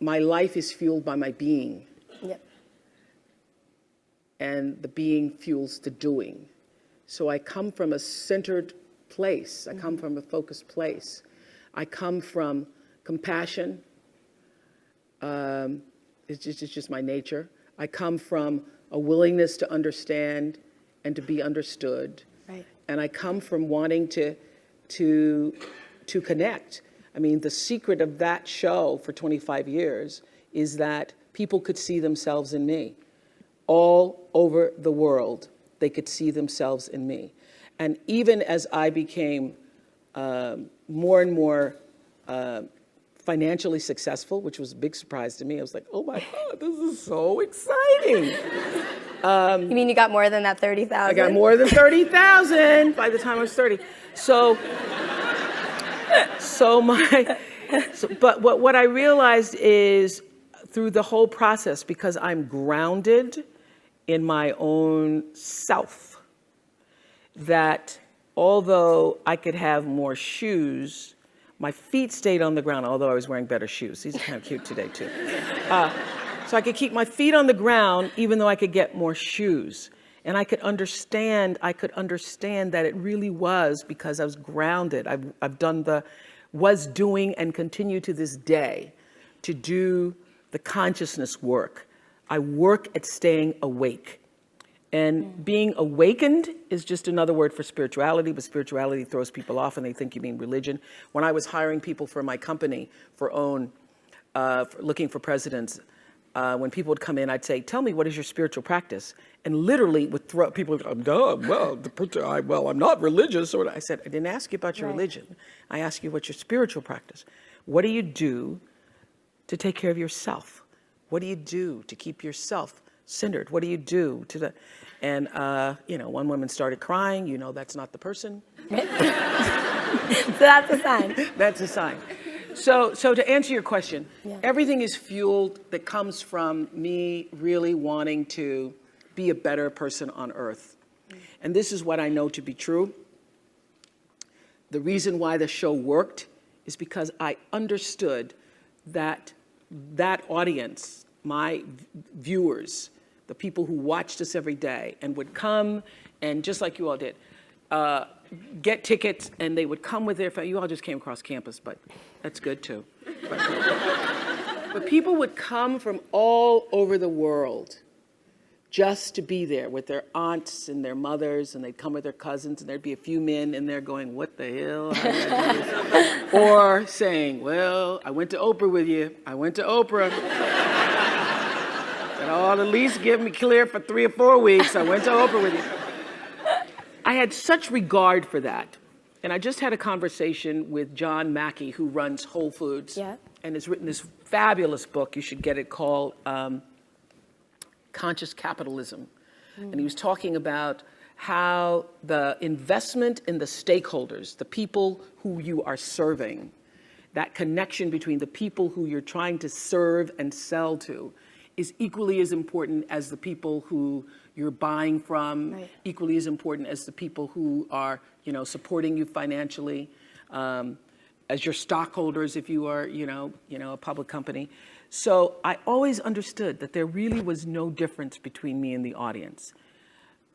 my life is fueled by my being. Yep. And the being fuels the doing. So I come from a centered place. I come from a focused place. I come from compassion. It's just my nature. I come from a willingness to understand and to be understood. Right. And I come from wanting to connect. I mean, the secret of that show for 25 years is that people could see themselves in me. All over the world, they could see themselves in me. And even as I became more and more financially successful, which was a big surprise to me, I was like, oh my God, this is so exciting. You mean you got more than that 30,000? I got more than 30,000 by the time I was 30. But what I realized is through the whole process, because I'm grounded in my own self, that although I could have more shoes, my feet stayed on the ground, although I was wearing better shoes. These are kind of cute today too. So I could keep my feet on the ground even though I could get more shoes. And I could understand that it really was because I was grounded. Was doing and continue to this day to do the consciousness work. I work at staying awake. And being awakened is just another word for spirituality, but spirituality throws people off and they think you mean religion. When I was hiring people for my company for looking for presidents, when people would come in, I'd say, tell me, what is your spiritual practice? And literally would throw people, well, I'm not religious. Or I said, I didn't ask you about your religion. I asked you what's your spiritual practice. What do you do to take care of yourself? What do you do to keep yourself centered? What do you do to the, and one woman started crying, that's not the person. So that's a sign. That's a sign. So to answer your question, everything is fueled that comes from me really wanting to be a better person on earth. And this is what I know to be true. The reason why the show worked is because I understood that audience, my viewers, the people who watched us every day and would come and just like you all did, get tickets, and they would come with their family. You all just came across campus, but that's good too. But people would come from all over the world just to be there with their aunts and their mothers, and they'd come with their cousins, and there'd be a few men in there going, what the hell? How did I do this? Or saying, well, I went to Oprah with you. I went to Oprah. And at least give me clear for 3 or 4 weeks. I went to Oprah with you. I had such regard for that. And I just had a conversation with John Mackey, who runs Whole Foods, and has written this fabulous book. You should get it, called Conscious Capitalism. And he was talking about how the investment in the stakeholders, the people who you are serving, that connection between the people who you're trying to serve and sell to, is equally as important as the people who you're buying from, equally as important as the people who are, supporting you financially, as your stockholders if you are, a public company. So I always understood that there really was no difference between me and the audience.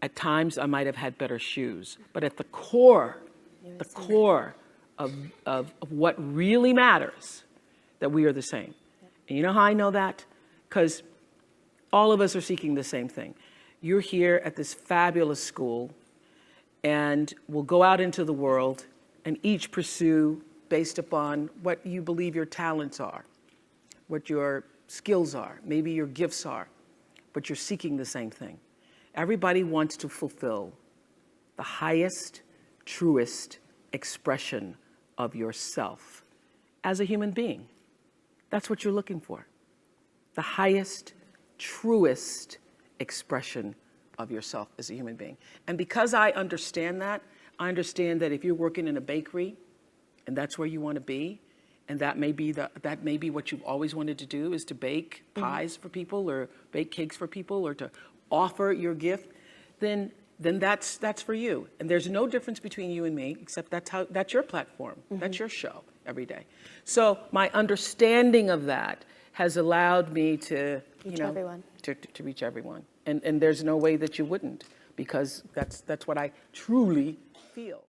At times I might have had better shoes, but at the core of what really matters, that we are the same. And you know how I know that? Because all of us are seeking the same thing. You're here at this fabulous school, and we'll go out into the world and each pursue based upon what you believe your talents are, what your skills are, maybe your gifts are, but you're seeking the same thing. Everybody wants to fulfill the highest, truest expression of yourself as a human being. That's what you're looking for. The highest, truest expression of yourself as a human being. And because I understand that if you're working in a bakery and that's where you want to be, and that may be what you've always wanted to do, is to bake pies for people or bake cakes for people or to offer your gift, then that's for you. And there's no difference between you and me, except that's your platform. That's your show every day. So my understanding of that has allowed me to, Reach everyone. to reach everyone. And there's no way that you wouldn't, because that's what I truly feel.